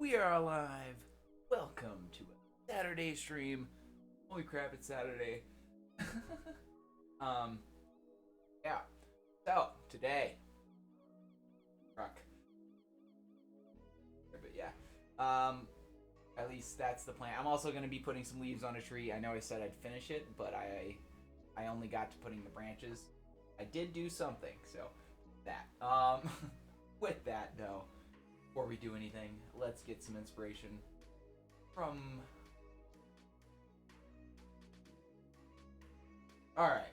We are alive. Welcome to a Saturday stream. Holy crap, it's Saturday. um, yeah. So, today, rock. But yeah. At least that's the plan. I'm also going to be putting some leaves on a tree. I know I said I'd finish it, but I only got to putting the branches. I did do something, so that. With that though, before we do anything, let's get some inspiration from. All right.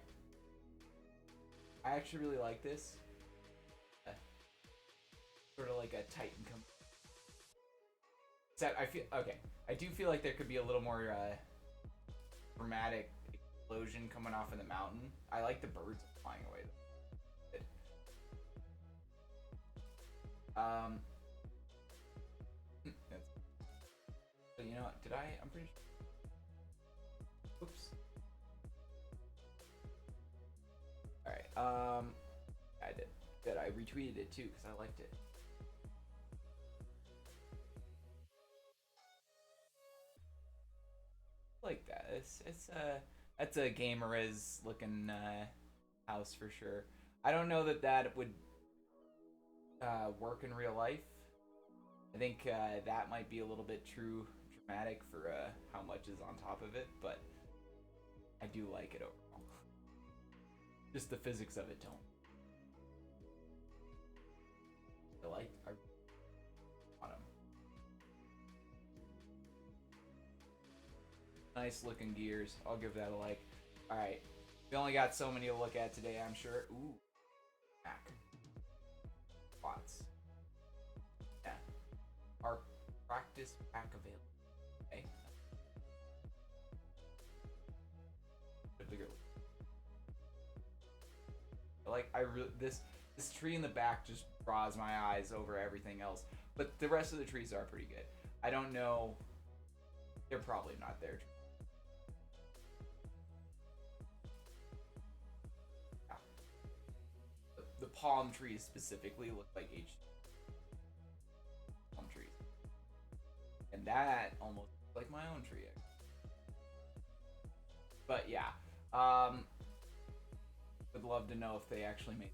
I actually really like this. Sort of like a Titan come. Except I feel okay. I do feel like there could be a little more dramatic explosion coming off of the mountain. I like the birds flying away. So you know what? Did I? I'm pretty sure. Oops. All right. I did. Good. I retweeted it too because I liked it. Like that. It's that's a gamerez looking house for sure. I don't know that would work in real life. I think that might be a little bit too dramatic for how much is on top of it, but I do like it overall. Just the physics of it don't. I want them. Nice looking gears. I'll give that a like. All right, we only got so many to look at today, I'm sure. Ooh, back. Lots. Yeah. Our practice pack available. Okay. A bigger. This tree in the back just draws my eyes over everything else. But the rest of the trees are pretty good. I don't know. They're probably not there. Yeah. The palm trees specifically look like H palm trees. And that almost looks like my own tree. But yeah. Would love to know if they actually make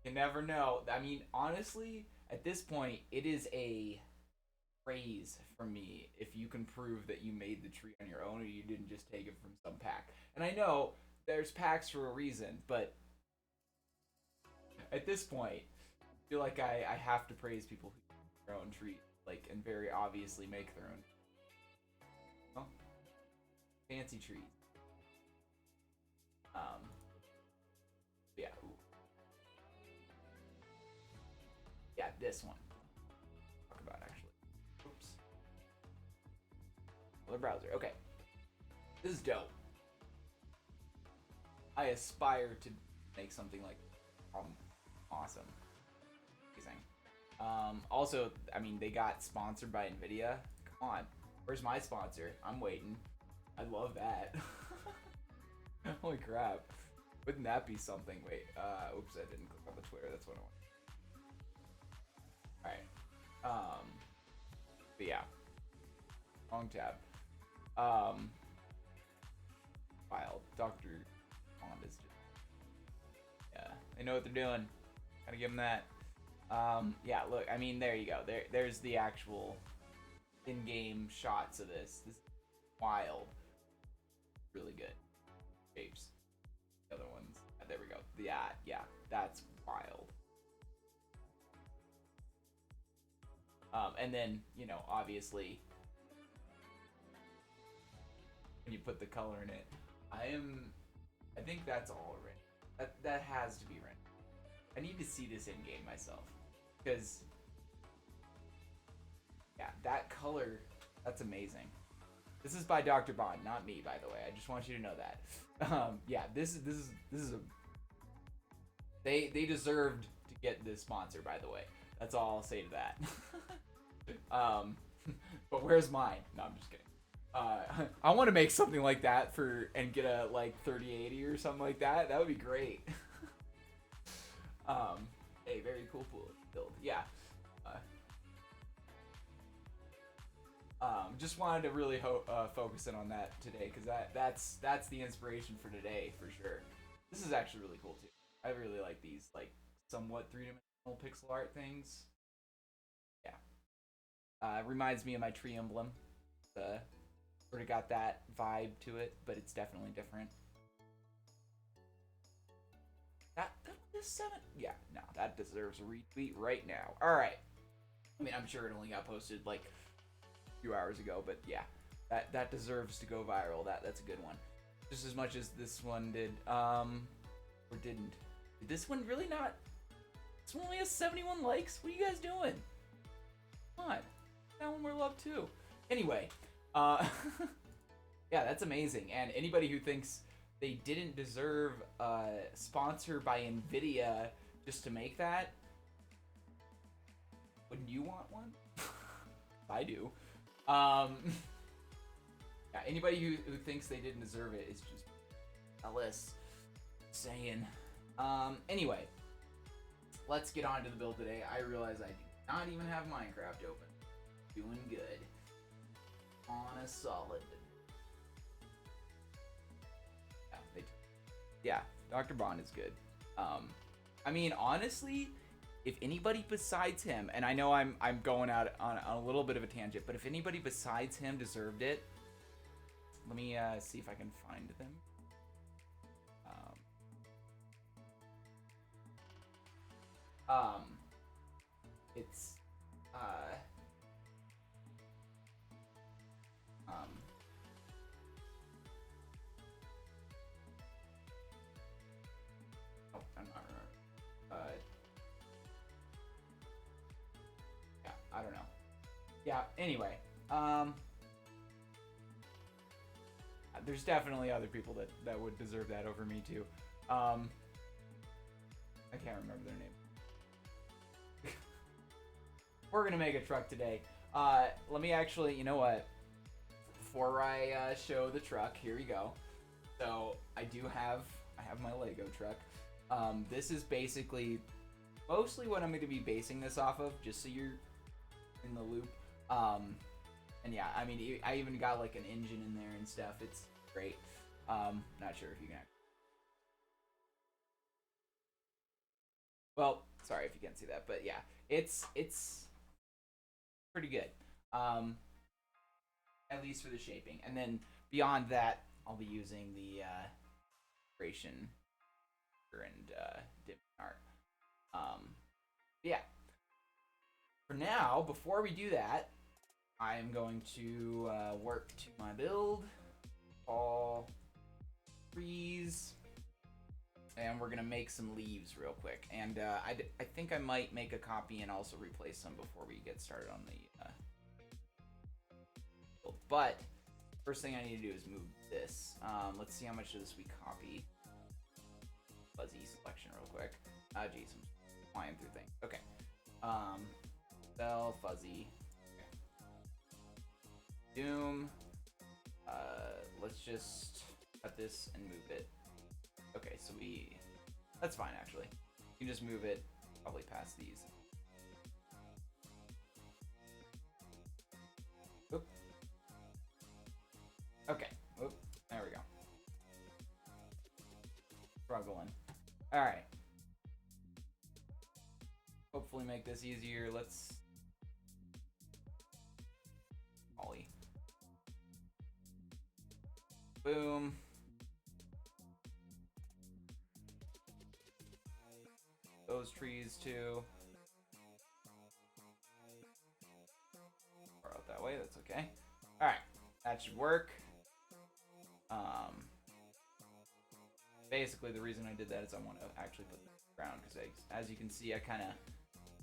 You never know. I mean, honestly, at this point, it is a praise for me if you can prove that you made the tree on your own or you didn't just take it from some pack. And I know there's packs for a reason, but at this point, I feel like I have to praise people who make their own tree, like, and very obviously make their own. Oh, fancy trees. Yeah. Ooh. Yeah, this one. Talk about actually. Oops. Another browser. Okay. This is dope. I aspire to make something like awesome. Amazing. Also, I mean, they got sponsored by Nvidia. Come on. Where's my sponsor? I'm waiting. I love that. Holy crap. Wouldn't that be something? Wait, oops, I didn't click on the Twitter. That's what I want. Alright. But yeah. Wrong tab. Wild. Dr. Bond is just... Yeah, they know what they're doing. Gotta give them that. Yeah, look, I mean, there you go. There's the actual in-game shots of this. This is wild. Really good. Shapes. The other ones. There we go. Yeah, that's wild. And then, you know, obviously, when you put the color in it, I think that's all rendered. That has to be rendered. I need to see this in game myself, because yeah, that color, that's amazing. This is by Dr. Bond, not me, by the way. I just want you to know that. Yeah, this is a. They deserved to get this sponsor, by the way. That's all I'll say to that. But where's mine? No, I'm just kidding. I want to make something like that and get a like 3080 or something like that. That would be great. Hey, very cool build. Yeah. Just wanted to really focus in on that today because that's the inspiration for today for sure. This is actually really cool too. I really like these like somewhat three-dimensional pixel art things. Yeah, reminds me of my tree emblem. Sort of got that vibe to it, but it's definitely different. That is 7. Yeah, no, that deserves a retweet right now. All right. I mean, I'm sure it only got posted like a few hours ago, but yeah, that deserves to go viral. That's a good one, just as much as this one did. Or didn't. Did this one really not? This one only has 71 likes. What are you guys doing? Come on, that one more love too. Anyway, yeah, that's amazing. And anybody who thinks they didn't deserve a sponsor by Nvidia just to make that, wouldn't you want one? I do. Yeah, anybody who thinks they didn't deserve it is just Ellis saying. Anyway, let's get on to the build today. I realize I do not even have Minecraft open. Doing good. On a solid. Yeah, Dr. Bond is good. I mean, honestly, if anybody besides him, and I know I'm going out on a little bit of a tangent, but if anybody besides him deserved it, let me see if I can find them. It's oh, I'm not remember. Yeah, I don't know. Yeah, anyway, there's definitely other people that would deserve that over me too. I can't remember their name. We're gonna make a truck today. Let me actually, you know what? Before I show the truck, here we go. So I have my Lego truck. This is basically mostly what I'm going to be basing this off of, just so you're in the loop. And yeah, I mean, I even got like an engine in there and stuff. It's great. Not sure if you can. Well, sorry if you can't see that, but yeah, it's pretty good. At least for the shaping, and then beyond that, I'll be using the creation and dim art. Yeah. For now, before we do that, I am going to work to my build, all trees, and we're gonna make some leaves real quick. And I think I might make a copy and also replace some before we get started on the build. But first thing I need to do is move this. Let's see how much of this we copy. Fuzzy selection real quick. Geez, I'm flying through things. Okay. Spell fuzzy. Okay. Doom. Let's just cut this and move it. Okay, so that's fine actually. You can just move it probably past these. Oop. Okay. Oop. There we go. Struggling. All right. Hopefully make this easier. Let's ollie. Boom. Those trees too. Far out that way, that's okay. Alright, that should work. Basically the reason I did that is I want to actually put the ground, because as you can see, I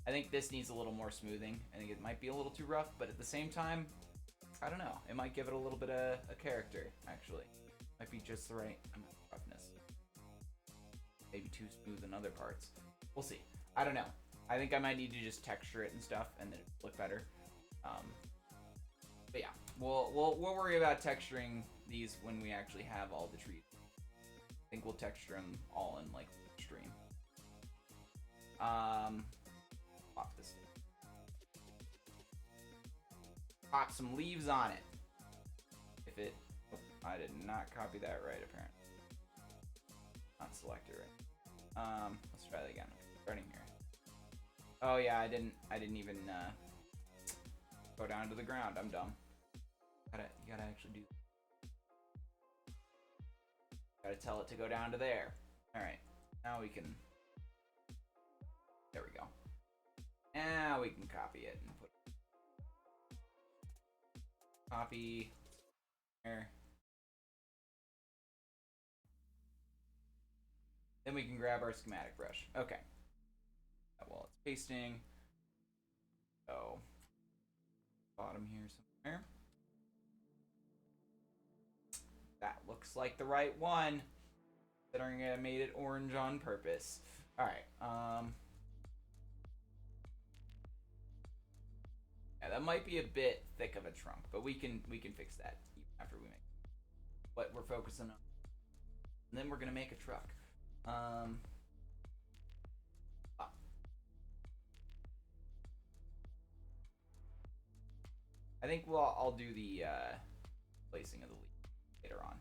think this needs a little more smoothing. I think it might be a little too rough, but at the same time, I don't know. It might give it a little bit of a character, actually. Might be just the right amount of roughness. Maybe too smooth in other parts. We'll see. I don't know. I think I might need to just texture it and stuff, and then it'll look better. But yeah, we'll worry about texturing these when we actually have all the trees. I think we'll texture them all in like stream. Lock this in. pop some leaves on it. If it, oh, I did not copy that right apparently. Not selected right. Let's try that again. Starting here. Oh yeah, I didn't even go down to the ground. I'm dumb. You gotta actually do. Gotta tell it to go down to there. All right, now we can. There we go. Now we can copy it and put copy there. Then we can grab our schematic brush. Okay. While it's pasting. So bottom here somewhere. That looks like the right one. Considering I made it orange on purpose. Alright, yeah, that might be a bit thick of a trunk, but we can fix that after we make what we're focusing on. And then we're gonna make a truck. I think I'll do the placing of the leaf later on.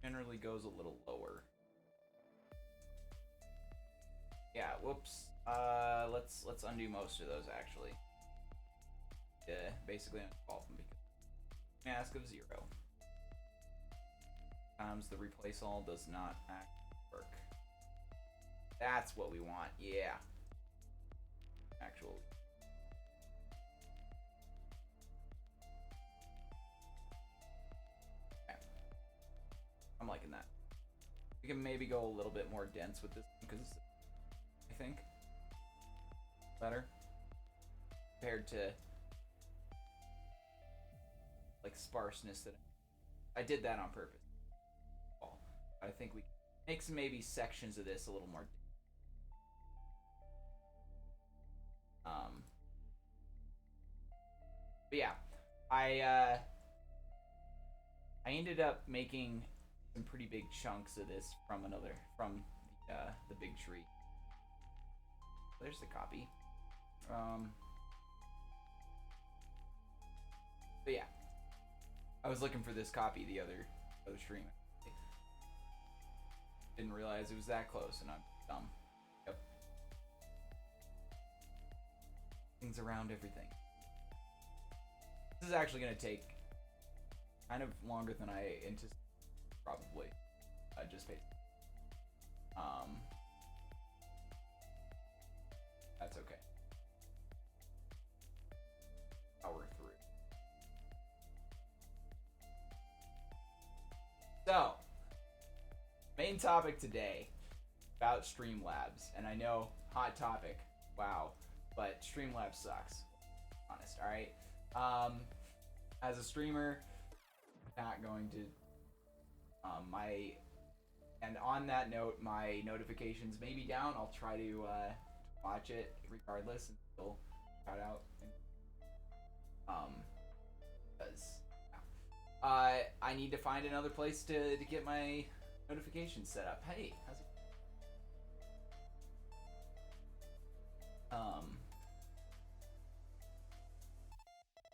Generally goes a little lower. Yeah, whoops. Let's undo most of those actually. Yeah, basically undefault them because mask of 0. Sometimes the replace all does not actually work. That's what we want, yeah. Actual. Okay. I'm liking that. We can maybe go a little bit more dense with this because I think better compared to like sparseness that I did that on purpose. I think we can make some maybe sections of this a little more. But yeah, I ended up making some pretty big chunks of this from the big tree. There's the copy. But yeah, I was looking for this copy the other stream. Didn't realize it was that close, and I'm dumb. Yep. Things around everything. This is actually going to take kind of longer than I anticipated, probably. Just based. That's okay. Power through. So, main topic today about Streamlabs, and I know hot topic, wow, but Streamlabs sucks. Honest, all right. As a streamer, not going to. And on that note, my notifications may be down. I'll try to watch it regardless and still shout out. Because I need to find another place to get my notifications set up. Hey, how's it?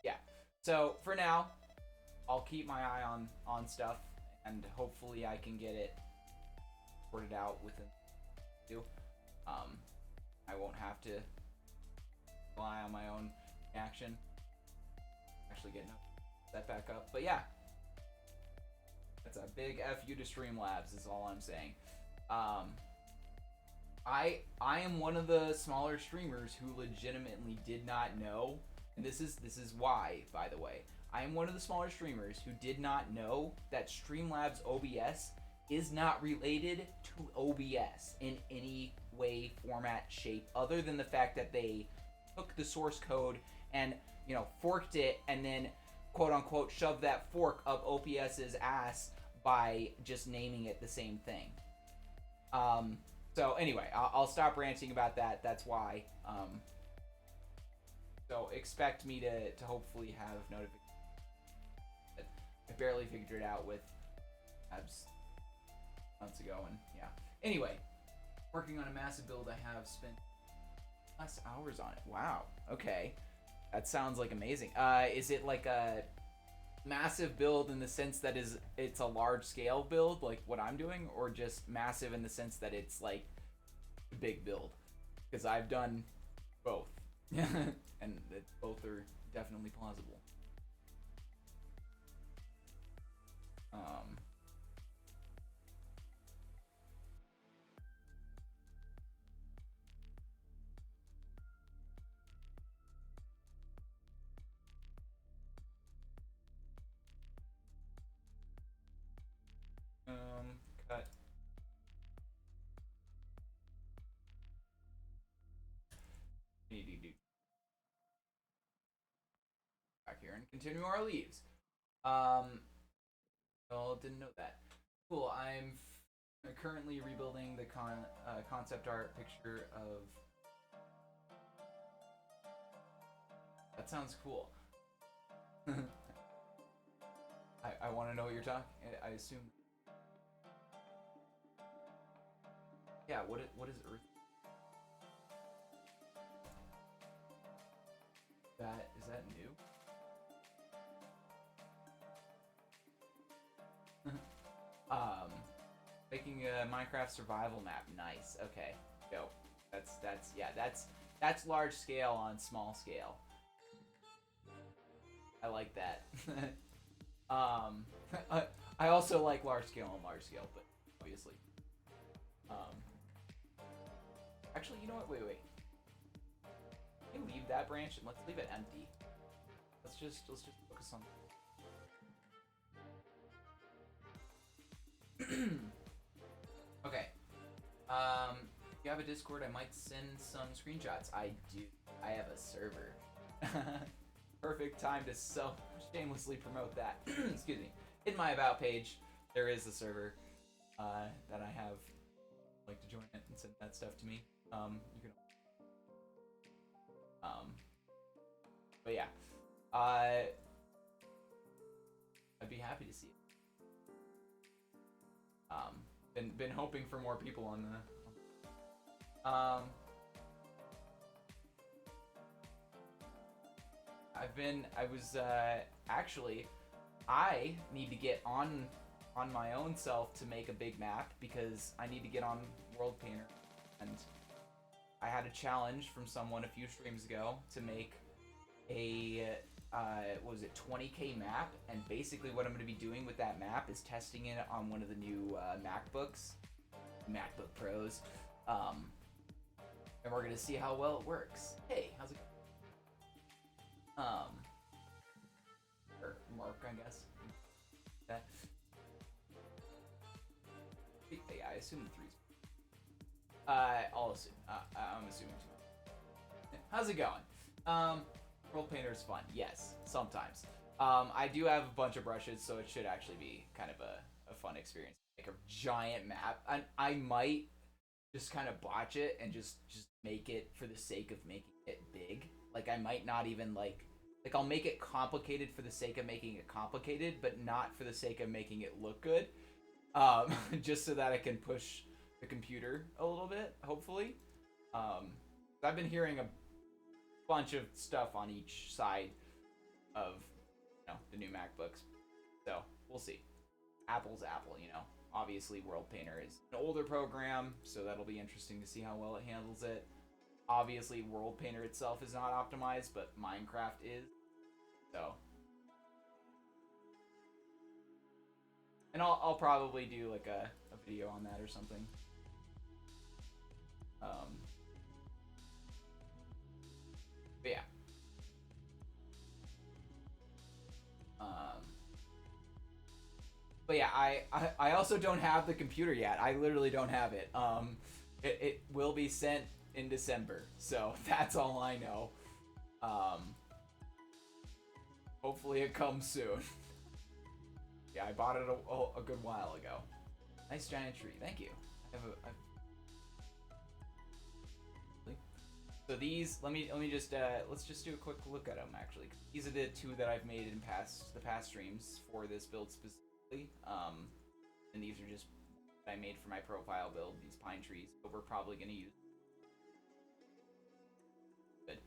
Yeah. So for now, I'll keep my eye on stuff, and hopefully I can get it sorted out within. I won't have to rely on my own action. Actually, get that back up. But yeah. That's a big F you to Streamlabs is all I'm saying. I am one of the smaller streamers who legitimately did not know, and this is why, by the way. I am one of the smaller streamers who did not know that Streamlabs OBS is not related to OBS in any way, format, shape, other than the fact that they took the source code and, forked it and then quote unquote shove that fork up OBS's ass by just naming it the same thing. So anyway, I'll stop ranting about that. That's why. So expect me to hopefully have notifications. I barely figured it out with abs months ago, and yeah. Anyway, working on a massive build. I have spent less hours on it. Wow. Okay, that sounds like amazing. Is it like a massive build in the sense that it's a large scale build like what I'm doing, or just massive in the sense that it's like a big build? Because I've done both, and both are definitely plausible. Um, cut. Need to do back here and continue our leaves. Well, didn't know that. Cool. I'm currently rebuilding the concept art picture of. That sounds cool. I want to know what you're talking. I assume. Yeah. What is Earth? Is that new? Making a Minecraft survival map. Nice. Okay. Go. That's large scale on small scale. I like that. um, I also like large scale on large scale, but obviously. Um, actually, you know what? Wait. Can we leave that branch and let's leave it empty. Let's just focus on. Okay. If you have a Discord, I might send some screenshots. I do. I have a server. Perfect time to shamelessly promote that. Excuse me. In my about page, there is a server that I have. Like to join it and send that stuff to me. You can. But yeah. I'd be happy to see it. Been hoping for more people on the. Actually, I need to get on my own self to make a big map because I need to get on World Painter, and I had a challenge from someone a few streams ago to make a what was it, 20k map, and basically what I'm going to be doing with that map is testing it on one of the new MacBook Pros, and we're going to see how well it works. Hey, how's it going? Or Mark, I guess. That. Yeah, I assume the threes. I'll assume. I'm assuming two. How's it going? World Painter is fun. Yes, sometimes. I do have a bunch of brushes, so it should actually be kind of a fun experience. Like a giant map. I might just kind of botch it and just make it for the sake of making it big. Like I might not even like I'll make it complicated for the sake of making it complicated, but not for the sake of making it look good. Just so that I can push the computer a little bit, hopefully. I've been hearing a bunch of stuff on each side of the new MacBooks, so we'll see. Apple's Apple, Obviously, World Painter is an older program, so that'll be interesting to see how well it handles it. Obviously, World Painter itself is not optimized, but Minecraft is. So, and I'll probably do like a video on that or something. But yeah. But yeah, I also don't have the computer yet. I literally don't have it. It will be sent in December, so that's all I know. Hopefully it comes soon. Yeah, I bought it a good while ago. Nice giant tree. Thank you. So these, let me just let's just do a quick look at them actually. These are the two that I've made in the past streams for this build specifically. and these are just I made for my profile build, these pine trees, but we're probably going to use it.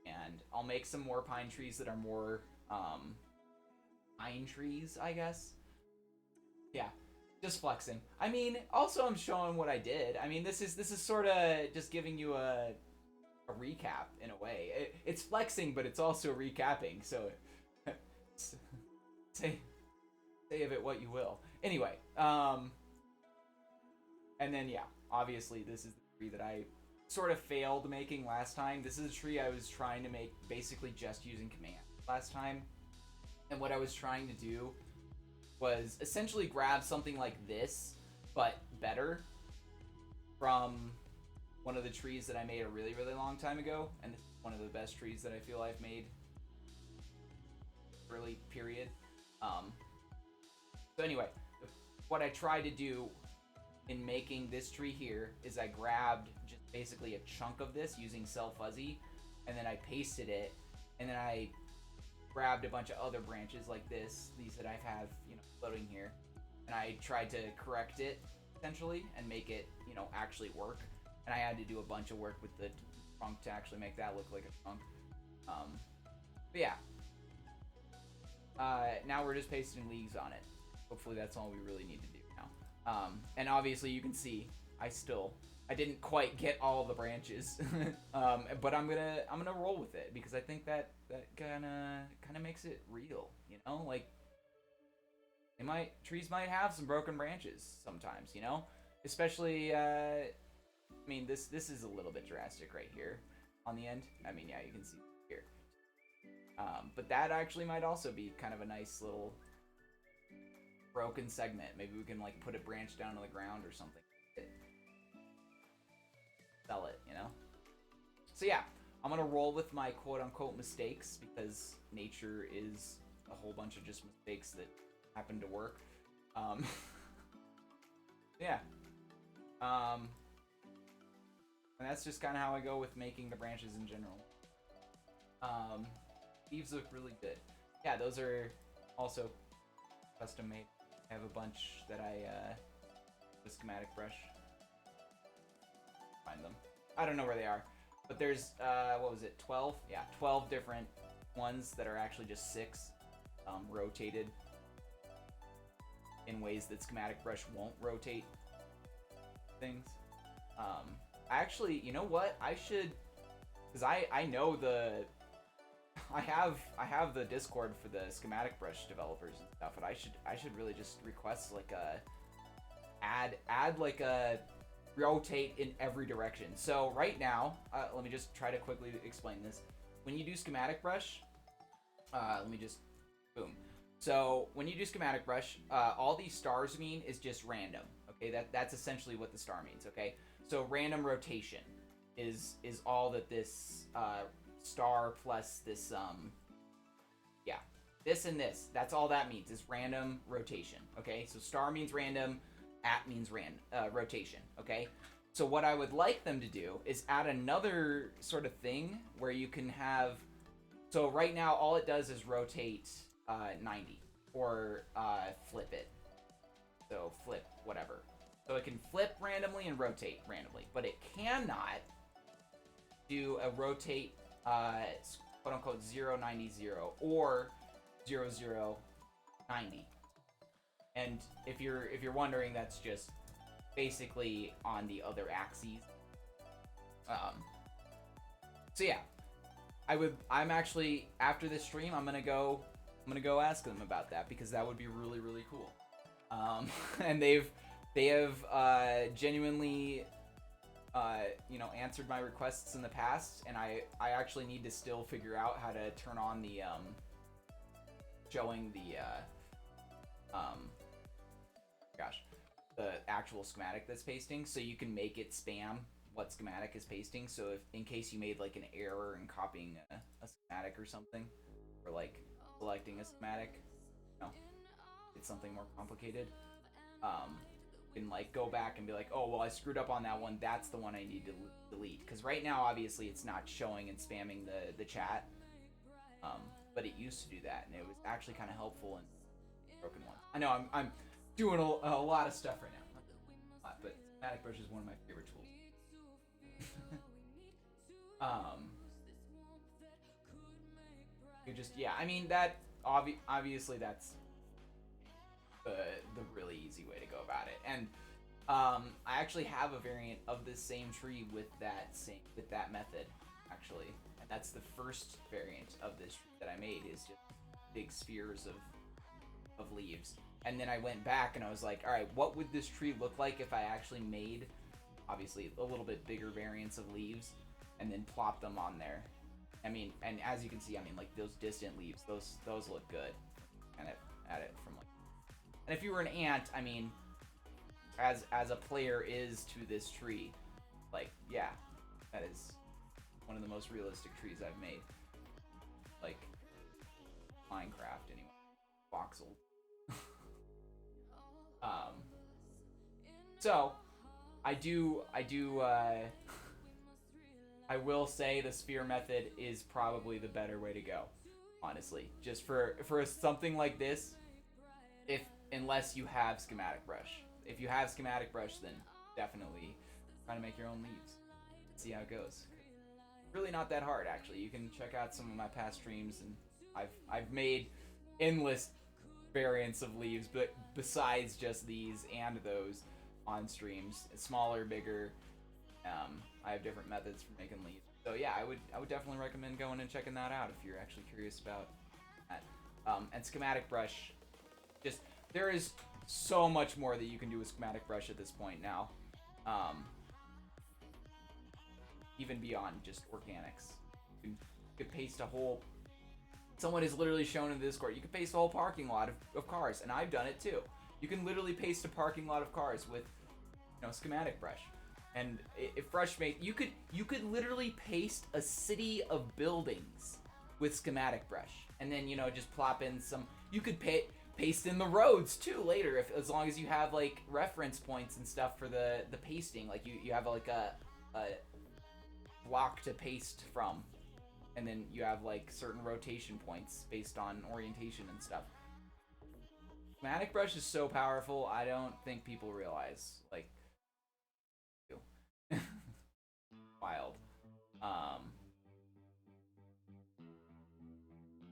And I'll make some more pine trees that are more pine trees, I guess. Yeah, just flexing. I mean, also I'm showing what I did. I mean, this is sort of just giving you a recap in a way. It's flexing, but it's also recapping. So say of it what you will. Anyway, and then yeah, obviously this is the tree that I sort of failed making last time. This is a tree I was trying to make basically just using command last time. And what I was trying to do was essentially grab something like this, but better, from one of the trees that I made a really, really long time ago. And this is one of the best trees that I feel I've made early period. So anyway, what I tried to do in making this tree here is I grabbed just basically a chunk of this using cell fuzzy, and then I pasted it, and then I grabbed a bunch of other branches like this, these that I have, floating here, and I tried to correct it essentially and make it, actually work. And I had to do a bunch of work with the trunk to actually make that look like a trunk. But yeah. Now we're just pasting leaves on it. Hopefully that's all we really need to do now. And obviously you can see I didn't quite get all the branches, but I'm gonna roll with it because I think that kind of makes it real, like trees might have some broken branches sometimes, especially I mean this is a little bit drastic right here on the end. I mean, yeah, you can see here, but that actually might also be kind of a nice little broken segment. Maybe we can like put a branch down to the ground or something. Sell it, So yeah, I'm gonna roll with my quote-unquote mistakes because nature is a whole bunch of just mistakes that happen to work. Yeah. And that's just kind of how I go with making the branches in general. Leaves look really good. Yeah, those are also custom made. I have a bunch that the schematic brush. Find them. I don't know where they are, but there's what was it, 12? Yeah, 12 different ones that are actually just 6 rotated in ways that schematic brush won't rotate things. Actually, you know what? I should, because I know I have the Discord for the schematic brush developers and stuff, and I should really just request like a add like a rotate in every direction. So right now, let me just try to quickly explain this. When you do schematic brush, let me just boom. So when you do schematic brush, all these stars mean is just random. Okay, that's essentially what the star means. Okay, so random rotation is all that this star plus this yeah, this and this. That's all that means is random rotation. Okay, so star means random, at means rotation. Okay, so what I would like them to do is add another sort of thing where you can have. So right now all it does is rotate 90 or flip it. So flip whatever. So it can flip randomly and rotate randomly, but it cannot do a rotate quote unquote 090 or 0090. And if you're wondering, that's just basically on the other axes. So yeah, I'm actually, after this stream, I'm gonna go ask them about that because that would be really, really cool. And they have genuinely answered my requests in the past, and I actually need to still figure out how to turn on the showing the the actual schematic that's pasting, so you can make it spam what schematic is pasting. So if in case you made like an error in copying a schematic or something, or like selecting a schematic, it's something more complicated. You can like go back and be like, oh well, I screwed up on that one. That's the one I need to delete. Because right now, obviously, it's not showing and spamming the chat. But it used to do that, and it was actually kind of helpful in broken ones. I know doing a lot of stuff right now. But schematic brush is one of my favorite tools. um, you just yeah. I mean that obviously that's the really easy way to go about it. And I actually have a variant of this same tree with that method actually, and that's the first variant of this tree that I made is just big spheres of leaves. And then I went back and I was like, all right, what would this tree look like if I actually made, obviously, a little bit bigger variants of leaves and then plopped them on there. I mean, and as you can see, I mean, like those distant leaves, those look good. Kind of at it from like, and if you were an ant, I mean, as a player is to this tree, like yeah, that is one of the most realistic trees I've made. Like Minecraft anyway, voxel. So I will say the sphere method is probably the better way to go, honestly. Just for something like this, unless you have schematic brush. If you have schematic brush, then definitely try to make your own leaves. See how it goes. Really not that hard, actually. You can check out some of my past streams, and I've made endless variants of leaves, but besides just these and those on streams, smaller, bigger. I have different methods for making leaves. So yeah, I would definitely recommend going and checking that out if you're actually curious about that. And schematic brush, just there is so much more that you can do with schematic brush at this point now. Even beyond just organics. You could paste a whole... Someone has literally shown in the Discord, you can paste a whole parking lot of cars, and I've done it too. You can literally paste a parking lot of cars with, schematic brush. And if brush made... You could literally paste a city of buildings with schematic brush. And then, just plop in some... You could paste in the roads too later, as long as you have like reference points and stuff for the pasting. Like you have like a block to paste from, and then you have like certain rotation points based on orientation and stuff. Schematic brush is so powerful. I don't think people realize, like, wild.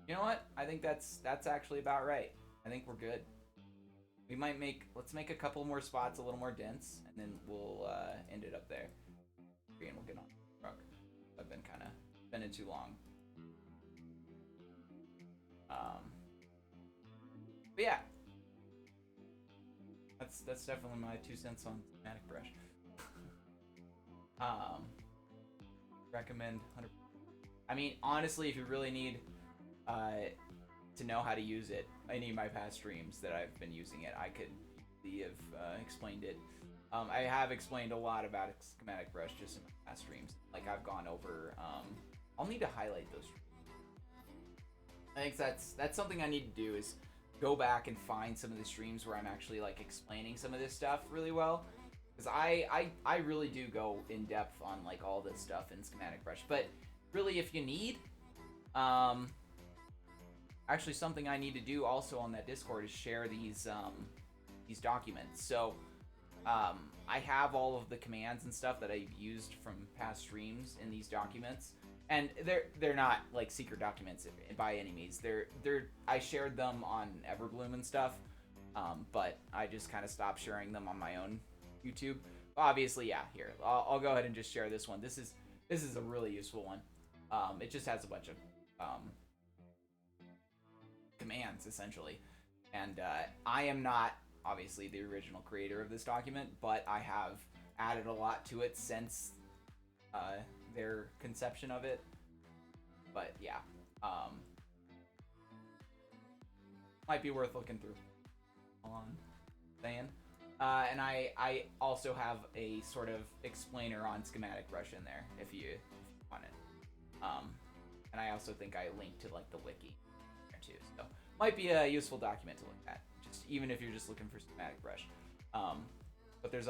You know what? I think that's actually about right. I think we're good. We might let's make a couple more spots a little more dense, and then we'll end it up there. And we'll get on the truck. I've been kind of spending too long. But yeah, that's definitely my 2 cents on schematic brush. Recommend 100%. I mean, honestly, if you really need to know how to use it, any of my past streams that I've been using it, I could have explained it. I have explained a lot about schematic brush just in my past streams. Like I've gone over. I'll need to highlight those. I think that's something I need to do is go back and find some of the streams where I'm actually like explaining some of this stuff really well. Because I really do go in depth on like all this stuff in schematic brush. But really, if you need, actually something I need to do also on that Discord is share these documents. So I have all of the commands and stuff that I've used from past streams in these documents, and they're not like secret documents by any means. I shared them on Everbloom and stuff, but I just kind of stopped sharing them on my own YouTube. Obviously, yeah. Here, I'll go ahead and just share this one. This is a really useful one. It just has a bunch of commands essentially, and I am not obviously the original creator of this document, but I have added a lot to it since their conception of it. But yeah, might be worth looking through. Hold on, saying. And I also have a sort of explainer on schematic brush in there if you want it. And I also think I linked to like the wiki there too, so might be a useful document to look at, just even if you're just looking for schematic brush. But there's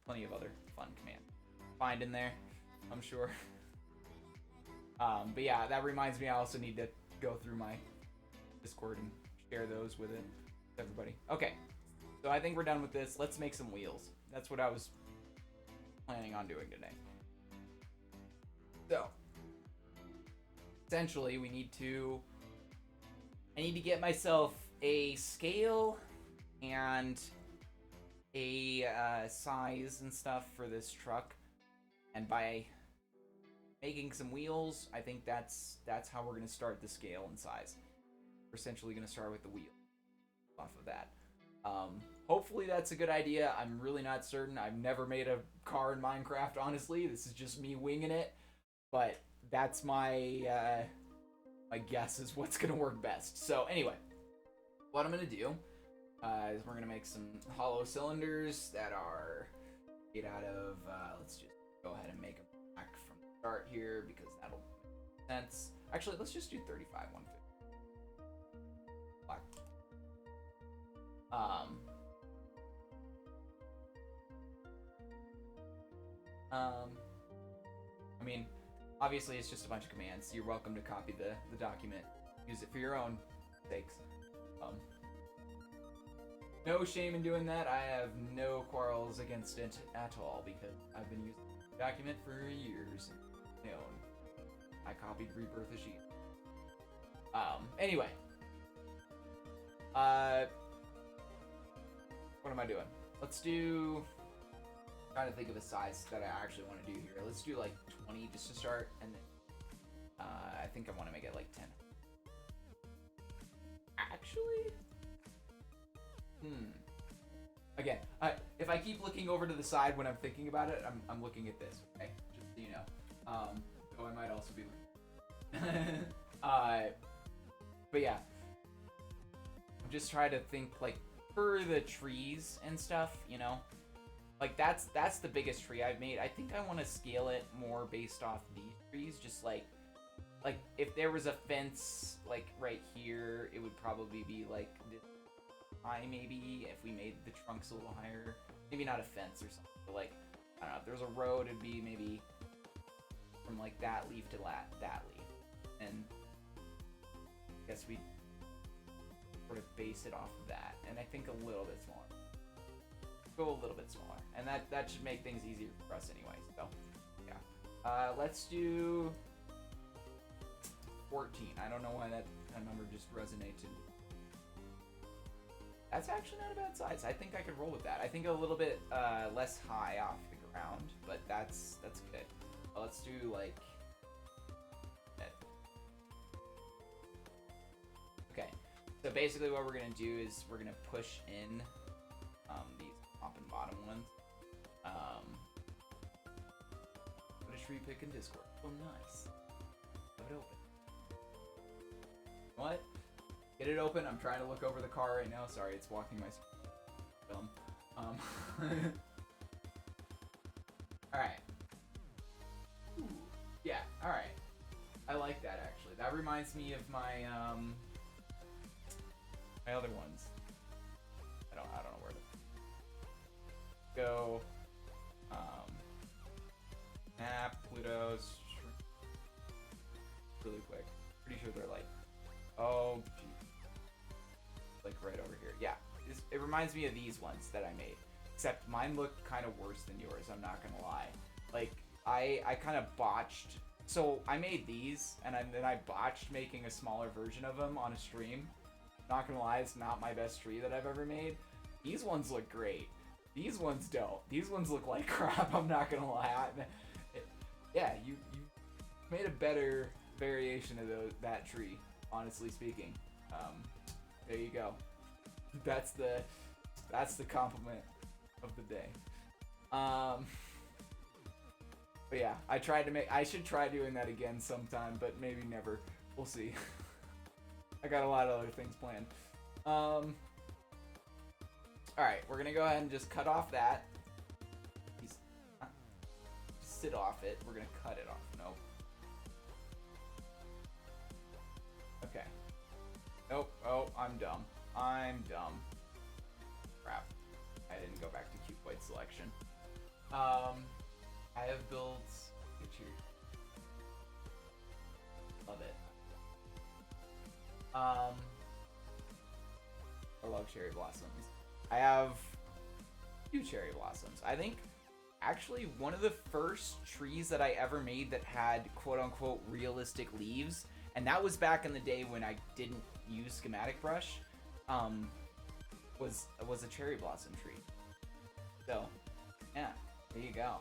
plenty of other fun commands find in there, I'm sure. But yeah, that reminds me I also need to go through my Discord and share those with everybody. Okay, So I think we're done with this. Let's make some wheels. That's what I was planning on doing today. So, essentially, I need to get myself a scale and a size and stuff for this truck. And by making some wheels, I think that's how we're going to start the scale and size. We're essentially going to start with the wheel off of that. Hopefully that's a good idea. I'm really not certain. I've never made a car in Minecraft, honestly. This is just me winging it. But that's my guess is what's going to work best. So anyway, what I'm going to do is we're going to make some hollow cylinders that are made out of, let's just go ahead and make them back from the start here because that'll make sense. Actually, let's just do 35, 150. Black. I mean, obviously it's just a bunch of commands. You're welcome to copy the document, use it for your own sakes. No shame in doing that. I have no quarrels against it at all because I've been using the document for years. My own. I copied Rebirth of Sheep. Anyway. What am I doing? Let's do... I'm trying to think of a size that I actually want to do here. Let's do like 20 just to start, and then I think I want to make it like 10. Actually... Again, if I keep looking over to the side when I'm thinking about it, I'm looking at this, okay? Just so you know. Though I might also be looking. But yeah. I'm just trying to think, like, for the trees and stuff, you know? Like, that's the biggest tree I've made. I think I want to scale it more based off these trees, just like if there was a fence, like, right here, it would probably be, like, this high, maybe, if we made the trunks a little higher. Maybe not a fence or something, but, like, I don't know, if there's a road, it'd be maybe from, like, that leaf to that leaf. And I guess we'd sort of base it off of that, and I think a little bit smaller. Go a little bit smaller, and that should make things easier for us anyway, so, yeah. Let's do 14. I don't know why that number just resonated. That's actually not a bad size. I think I could roll with that. I think a little bit less high off the ground, but that's good. Well, let's do like... Okay, so basically what we're going to do is we're going to push in these top and bottom ones. What a tree pick in Discord. Oh, nice. Have it open. What? Get it open. I'm trying to look over the car right now. Sorry, it's walking my film. Alright. Yeah, alright. I like that, actually. That reminds me of my, my other ones. I don't know where to go. Map, Pluto's. Really quick. Pretty sure they're like, oh, geez. Like right over here. Yeah, it reminds me of these ones that I made. Except mine look kind of worse than yours, I'm not gonna lie. Like, I kind of botched. So I made these, and then I botched making a smaller version of them on a stream. Not gonna lie, it's not my best tree that I've ever made. These ones look great. These ones don't. These ones look like crap, I'm not gonna lie. Yeah, you made a better variation of that tree, honestly speaking. There you go. That's the compliment of the day. But yeah, I should try doing that again sometime, but maybe never. We'll see. I got a lot of other things planned. Alright, we're gonna go ahead and just cut off that. Just sit off it. We're gonna cut it off. Nope. Okay. Nope. Oh, I'm dumb. Crap. I didn't go back to cube white selection. I have built picture. Love it. I love cherry blossoms. I have 2 cherry blossoms. I think actually one of the first trees that I ever made that had quote unquote realistic leaves, and that was back in the day when I didn't use schematic brush, was a cherry blossom tree. So yeah, there you go.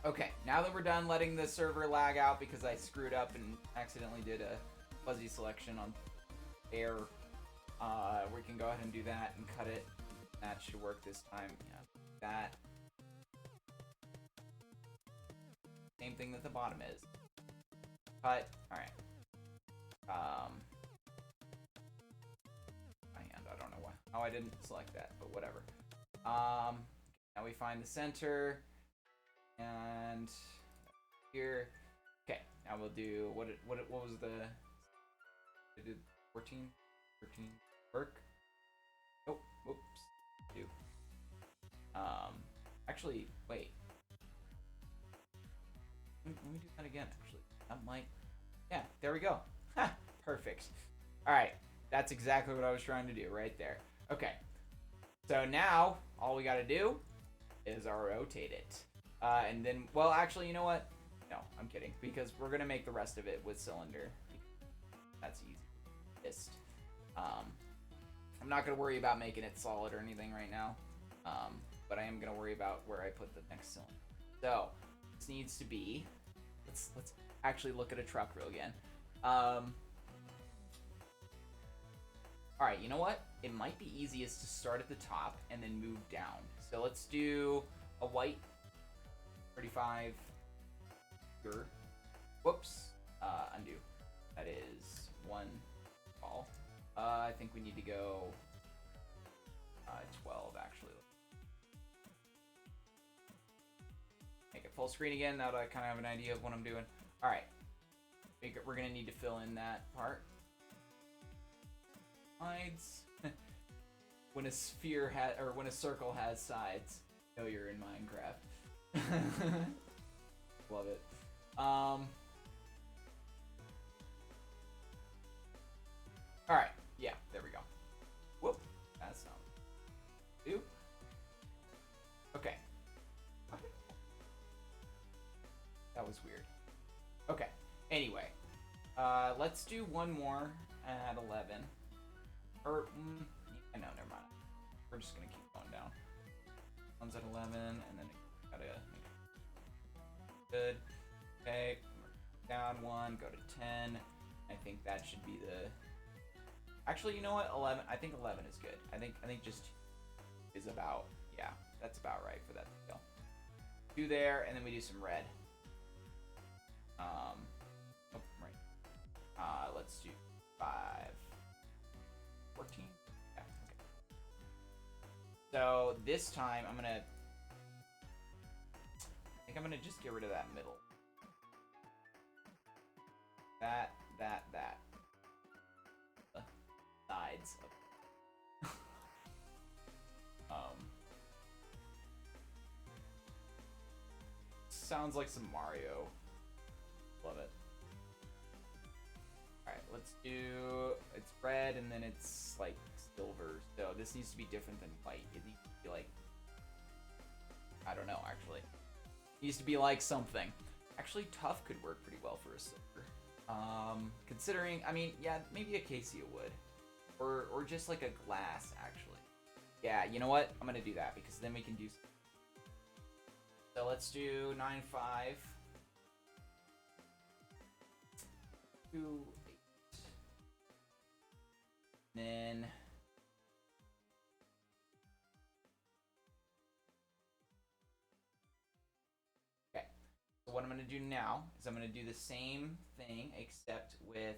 Okay, now that we're done letting the server lag out because I screwed up and accidentally did a fuzzy selection on air, we can go ahead and do that and cut it. That should work this time. Yeah, that. Same thing that the bottom is. Cut. Alright. My hand, I don't know why. Oh, I didn't select that, but whatever. Now we find the center. And here. Okay, now we'll do what was the I did 14? 13 work? Oh, whoops. Do. Actually, wait. Let me do that again, actually. That might. Yeah, there we go. Ha! Perfect. Alright, that's exactly what I was trying to do right there. Okay. So now, all we gotta do is rotate it. And then, well, actually, you know what? No, I'm kidding. Because we're gonna make the rest of it with cylinder. That's easy. Just, I'm not gonna worry about making it solid or anything right now. But I am gonna worry about where I put the next cylinder. So, this needs to be, let's actually look at a truck real again. Alright, you know what? It might be easiest to start at the top and then move down. So let's do a white 35 here. Whoops. Undo. That is one ball. I think we need to go 12 actually. Make it full screen again now that I kind of have an idea of what I'm doing. Alright. We're going to need to fill in that part. Sides. When a sphere or when a circle has sides, you know you're in Minecraft. Love it. Alright, yeah, there we go. Whoop, that's not. Do. Okay. That was weird. Okay, anyway. Let's do one more at 11. Or, no, never mind. We're just gonna keep going down. One's at 11, and then gotta make it good. Okay, down one, go to 10. I think that should be the. Actually, you know what? 11. I think 11 is good. I think just is about. Yeah, that's about right for that to go. 2 there, and then we do some red. Oh, right. Let's do 5. 14. Yeah, okay. So this time I'm gonna. I think I'm gonna just get rid of that middle. That. The sides of. Sounds like some Mario. Love it. Alright, let's do. It's red and then it's like silver. So this needs to be different than white. It needs to be like. I don't know, actually. It needs to be like something. Actually, tough could work pretty well for a silver. Considering, I mean, yeah, maybe a Cassia would. Or just like a glass, actually. Yeah, you know what? I'm gonna do that because then we can do. So let's do 9, 5. 2, 8. And then. So what I'm going to do now is I'm going to do the same thing except with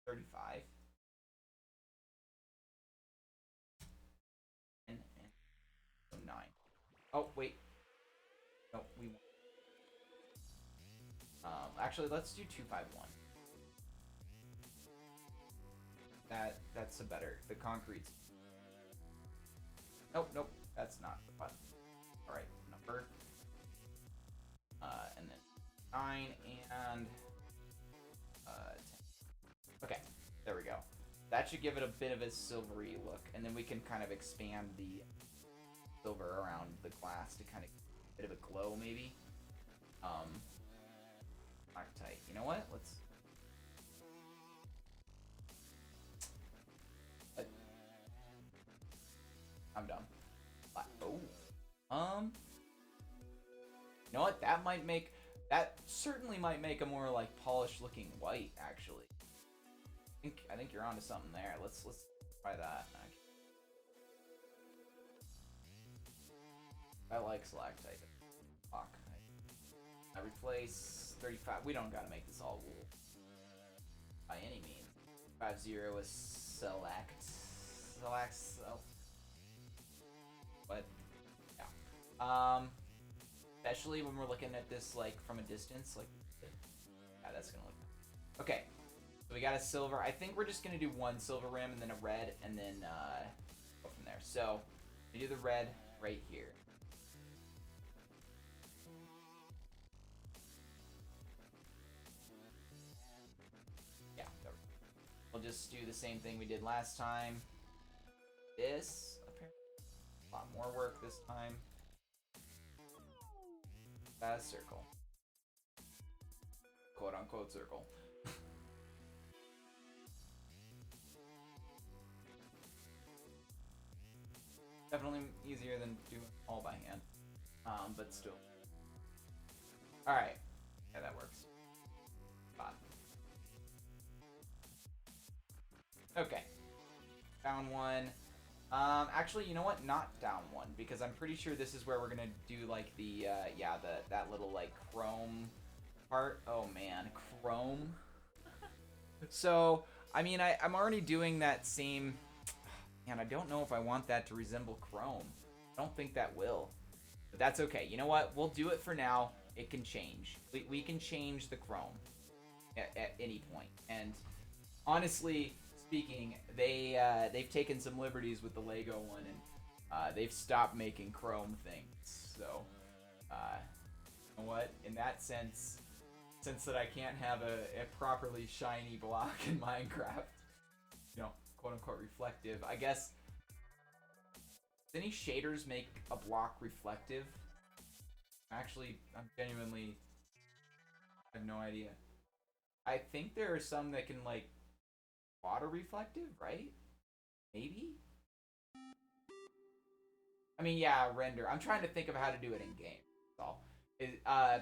35. And 9. Oh, wait. No, we won't. Actually, let's do 2, 5, 1. That's a better. The concrete's. Nope. That's not the button. All right, number. And then 9 and 10. Okay, there we go. That should give it a bit of a silvery look, and then we can kind of expand the silver around the glass to kind of get a bit of a glow, maybe. Loctite. You know what? Let's. I'm done. Oh. You know what? That certainly might make a more like polished looking white, actually. I think you're onto something there. Let's try that. I like Selactite. Fuck. I replace 35. We don't gotta make this all wool by any means. 5-0 is select. But yeah. Especially when we're looking at this like from a distance, like yeah, that's gonna look. Okay. So we got a silver. I think we're just going to do one silver rim and then a red and then go from there. So we do the red right here. Yeah, we'll just do the same thing we did last time. This, apparently, a lot more work this time. That's circle. Quote unquote circle. Definitely easier than doing all by hand, but still. All right, yeah, that works. Fine. Okay, down one. Actually, you know what? Not down one, because I'm pretty sure this is where we're gonna do like the that little like chrome part. Oh man, chrome. So I mean, I'm already doing that same. And I don't know if I want that to resemble chrome. I don't think that will. But that's okay. You know what? We'll do it for now. It can change. We can change the chrome at any point. And honestly speaking, they've taken some liberties with the Lego one, and they've stopped making chrome things. So, you know what? In that sense, since that I can't have a properly shiny block in Minecraft, you know, quote unquote reflective. I guess. Does any shaders make a block reflective? Actually, I'm genuinely. I have no idea. I think there are some that can like water reflective, right? Maybe? I mean, yeah, render. I'm trying to think of how to do it in game. That's all.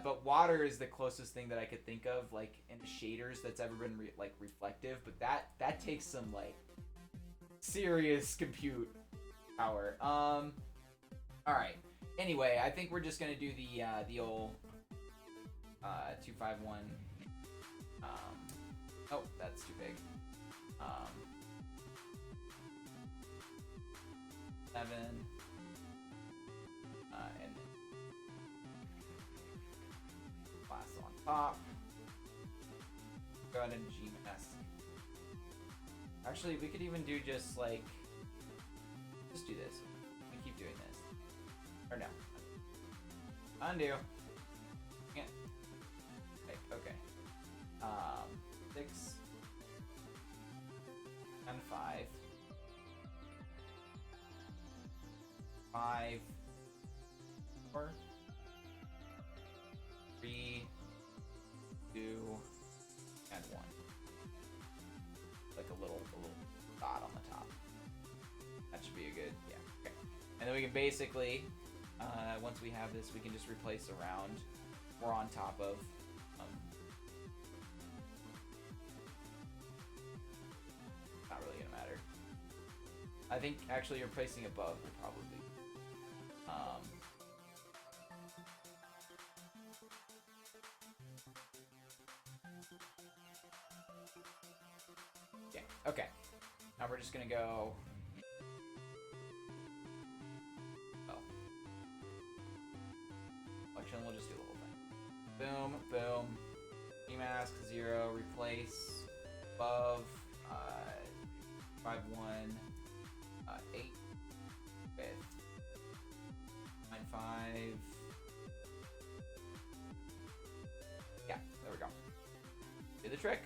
But water is the closest thing that I could think of, like in shaders that's ever been like reflective. But that takes some like serious compute power. All right. Anyway, I think we're just gonna do the old 251. Oh, that's too big. 7. And glass on top. Go ahead and GMS. Actually, we could even do just like. Just do this. We keep doing this. Or no. Undo. Can't. Okay. 6. And 5. 5. 4. 3. 2. And 1. Like a little dot on the top. That should be a good, yeah. Okay. And then we can basically, once we have this, we can just replace around or on top of. Not really gonna matter. I think actually replacing above will probably. Yeah. Okay. Now we're just gonna go. We'll just do the whole thing. Boom, boom. Remask 0, replace above 5 1 8 with 9 5. Yeah, there we go. Do the trick.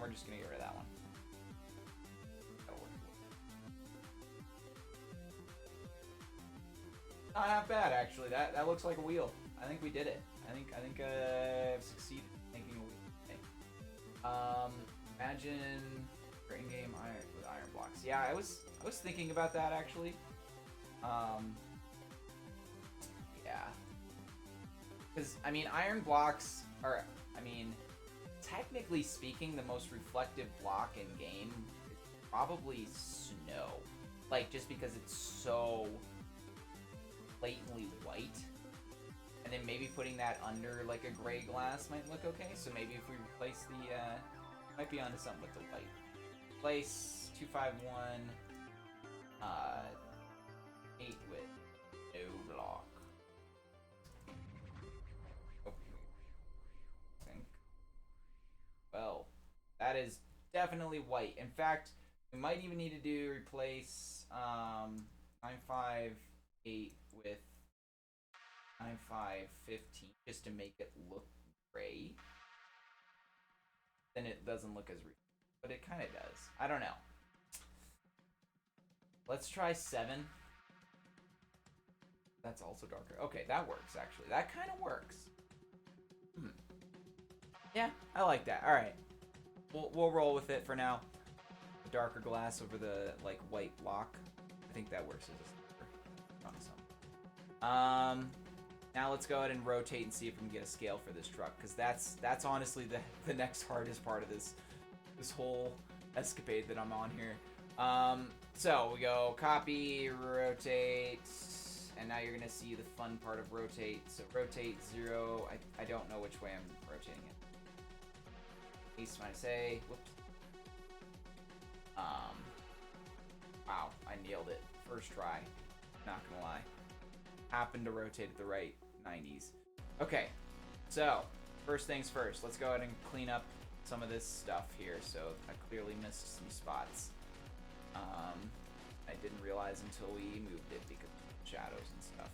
We're just gonna get rid of that one. Not half bad actually. That looks like a wheel. I think we did it. I think I've succeeded in making a wheel. Okay. Imagine in-game iron with iron blocks. Yeah, I was thinking about that actually. Yeah. Because I mean, iron blocks are, I mean, technically speaking, the most reflective block in game is probably snow. Like, just because it's so blatantly white. And then maybe putting that under, like, a gray glass might look okay. So maybe if we replace the, might be onto something with the white. Replace 251, 8 with no block. Oh, I think. Well, that is definitely white. In fact, we might even need to do replace 958 with 9515 just to make it look gray. Then it doesn't look as real, but it kind of does. I don't know. Let's try 7. That's also darker. Okay, that works actually. That kind of works. Yeah, I like that. All right, we'll roll with it for now. The darker glass over the like white block. I think that works as a now let's go ahead and rotate and see if we can get a scale for this truck, because that's honestly the next hardest part of this whole escapade that I'm on here. So we go copy, rotate, and now you're gonna see the fun part of rotate. So rotate 0. I don't know which way I'm rotating it. East minus A. Whoops. Wow, I nailed it. First try. Not gonna lie. Happened to rotate at the right 90s. Okay, so first things first. Let's go ahead and clean up some of this stuff here. So I clearly missed some spots. I didn't realize until we moved it because of shadows and stuff.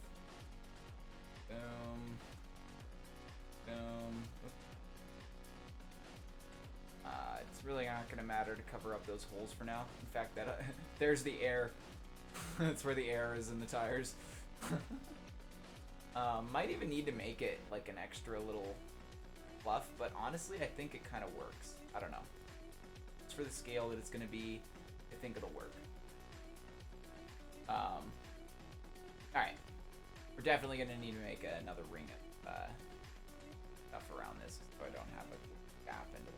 Boom. Boom. It's really not going to matter to cover up those holes for now. In fact, that there's the air. That's where the air is in the tires. Might even need to make it like an extra little fluff, but honestly, I think it kind of works. I don't know. It's for the scale that it's going to be. I think it'll work. Alright. We're definitely going to need to make another ring of stuff around this, so I don't have a gap into it.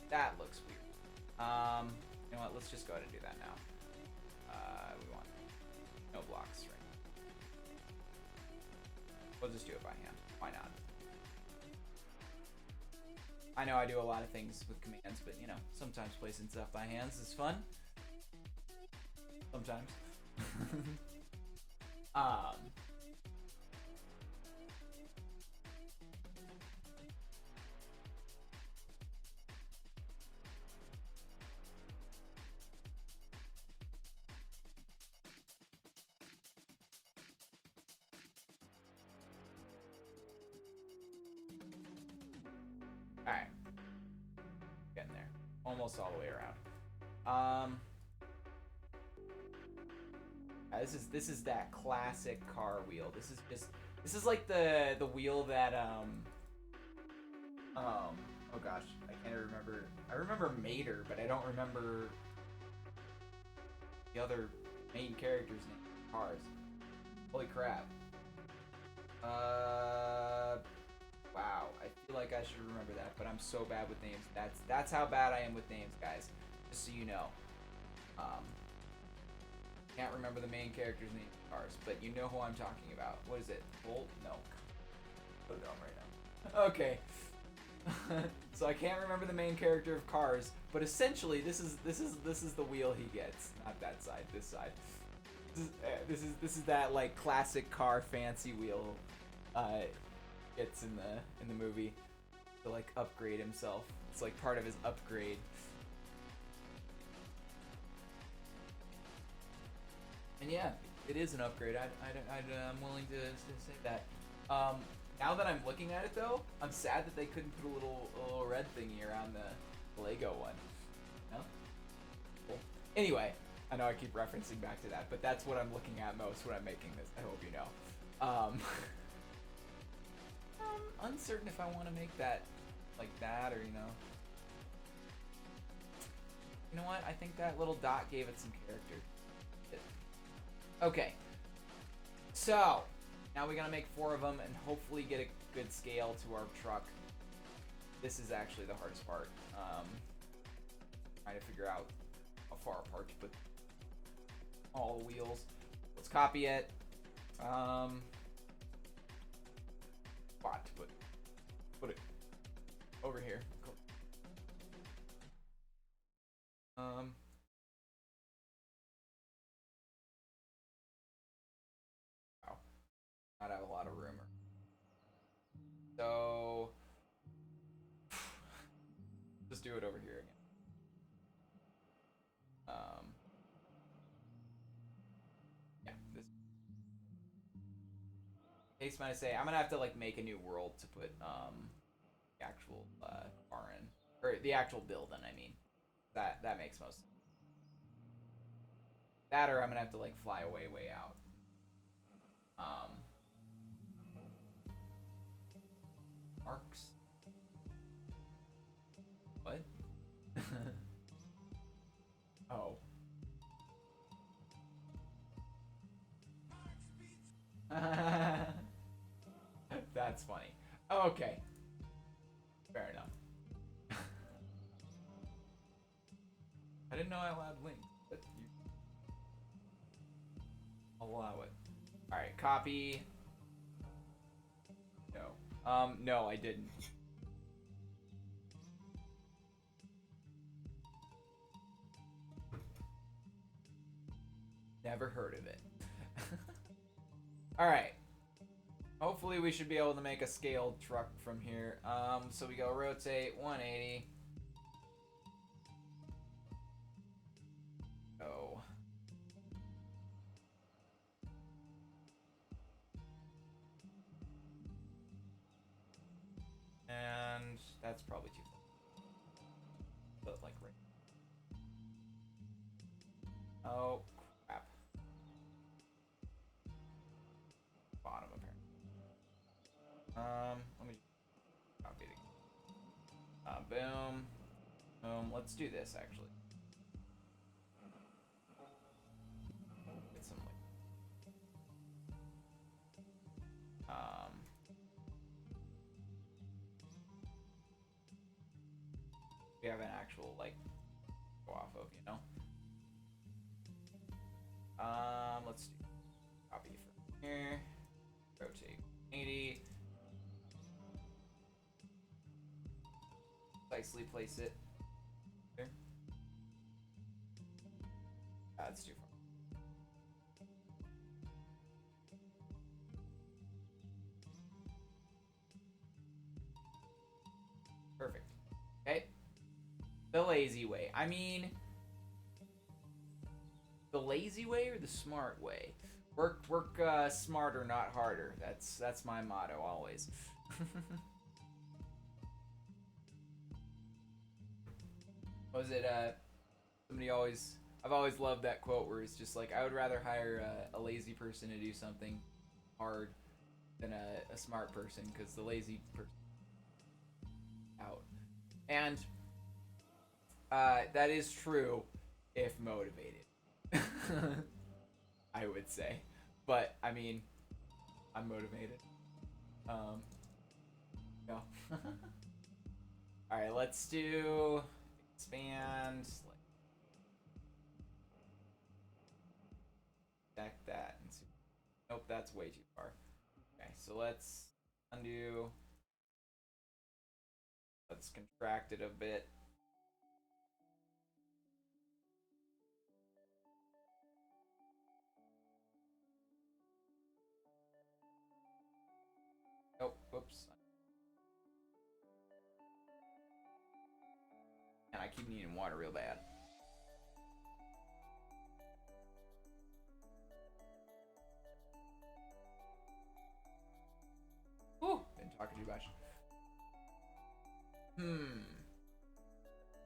That looks weird. You know what? Let's just go ahead and do that now. We want no blocks, right? We'll just do it by hand. Why not? I know I do a lot of things with commands, but you know, sometimes placing stuff by hands is fun. Sometimes. Alright. Getting there. Almost all the way around. This is that classic car wheel. This is like the wheel that oh gosh, I can't remember. I remember Mater, but I don't remember the other main character's name. Cars. Holy crap. Wow. I feel like I should remember that, but I'm so bad with names. That's how bad I am with names, guys. Just so you know. Can't remember the main character's name in Cars, but you know who I'm talking about. What is it? Bolt? No. Put it on right now. Okay. So I can't remember the main character of Cars, but essentially this is the wheel he gets. Not that side. This side. This is that like classic car fancy wheel gets in the movie to like upgrade himself. It's like part of his upgrade. And yeah, it is an upgrade. I'm willing to say that. Now that I'm looking at it though, I'm sad that they couldn't put a little red thingy around the Lego one. No? Cool. Anyway, I know I keep referencing back to that, but that's what I'm looking at most when I'm making this. I hope you know. I'm uncertain if I want to make that like that, or you know what? I think that little dot gave it some character. Okay, so now we gotta make 4 of them and hopefully get a good scale to our truck. This is actually the hardest part. Trying to figure out how far apart to put all the wheels. Let's copy it. Spot to put it over here. Cool. Wow. Not have a lot of room. So just do it over here again. Yeah, this. Case when I say I'm gonna have to like make a new world to put the actual car in, or the actual build in. I mean, that makes most sense. That or I'm gonna have to like fly away way out. Arcs. What? Oh. That's funny. Okay. Fair enough. I didn't know I allowed links, but you I'll allow it. Alright, copy. No. No, I didn't. Never heard of it. Alright. Hopefully we should be able to make a scaled truck from here. So we go rotate 180. Go. And that's probably too far. But like right. Oh crap. Bottom apparently. Let me copy it again. Boom. Boom. Let's do this actually. Get some like we have an actual like go off of, you know. Let's do copy from here. Rotate 80. Precisely place it here. That's too far. Perfect. Okay. The lazy way. I mean, the lazy way or the smart way? Work smarter, not harder. That's my motto always. Was it somebody always? I've always loved that quote where it's just like I would rather hire a lazy person to do something hard than a smart person because the lazy person out. And that is true if motivated. I would say, but I mean, I'm motivated. No. All right, let's do expand. Stack that and see. Nope, that's way too far. Okay, so let's undo. Let's contract it a bit. Oh, whoops. And I keep needing water real bad. Whew, been talking too much.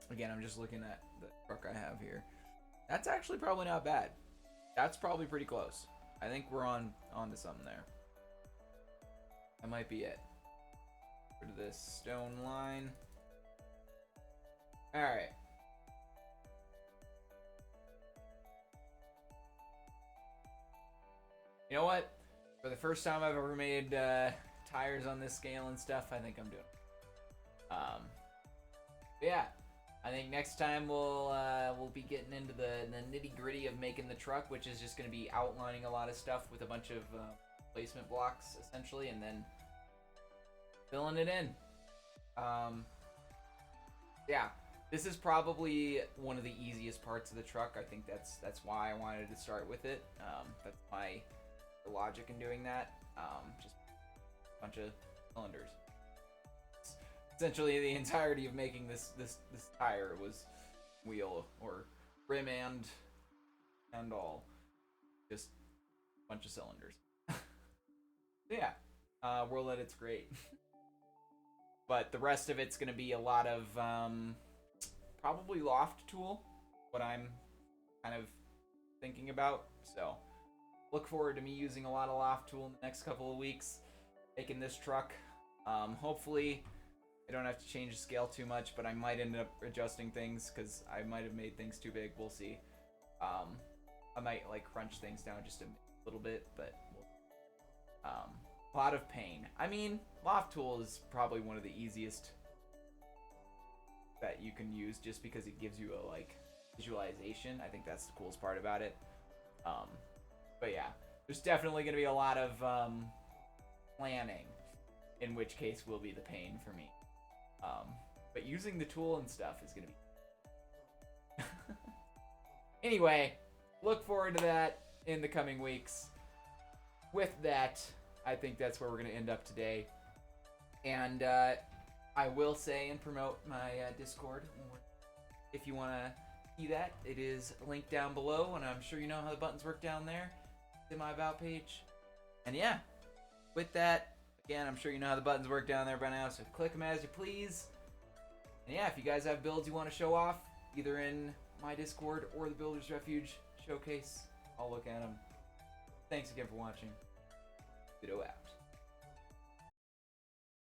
Again, I'm just looking at the truck I have here. That's actually probably not bad. That's probably pretty close. I think we're on to something there. That might be it. Rid of this stone line. All right. You know what? For the first time I've ever made tires on this scale and stuff, I think I'm doing it. Yeah. I think next time we'll be getting into the nitty gritty of making the truck, which is just going to be outlining a lot of stuff with a bunch of placement blocks essentially, and then filling it in. Yeah, this is probably one of the easiest parts of the truck. I think that's why I wanted to start with it. That's my logic in doing that. Just a bunch of cylinders. Essentially, the entirety of making this tire was wheel or rim and all, just a bunch of cylinders. Yeah, world edit's great, but the rest of it's gonna be a lot of probably loft tool, what I'm kind of thinking about. So look forward to me using a lot of loft tool in the next couple of weeks, making this truck. Hopefully I don't have to change the scale too much, but I might end up adjusting things because I might have made things too big. We'll see. I might like crunch things down just a little bit, but a lot of pain. I mean, loft tool is probably one of the easiest that you can use just because it gives you a like visualization. I think that's the coolest part about it. But yeah, there's definitely going to be a lot of planning, in which case will be the pain for me. But using the tool and stuff is going to be... Anyway, look forward to that in the coming weeks. With that, I think that's where we're going to end up today. And I will say and promote my Discord. If you want to see that, it is linked down below, and I'm sure you know how the buttons work down there. It's in my About page. And yeah, with that, again, I'm sure you know how the buttons work down there by now, so click them as you please. And yeah, if you guys have builds you want to show off, either in my Discord or the Builder's Refuge showcase, I'll look at them. Thanks again for watching. Pluto out.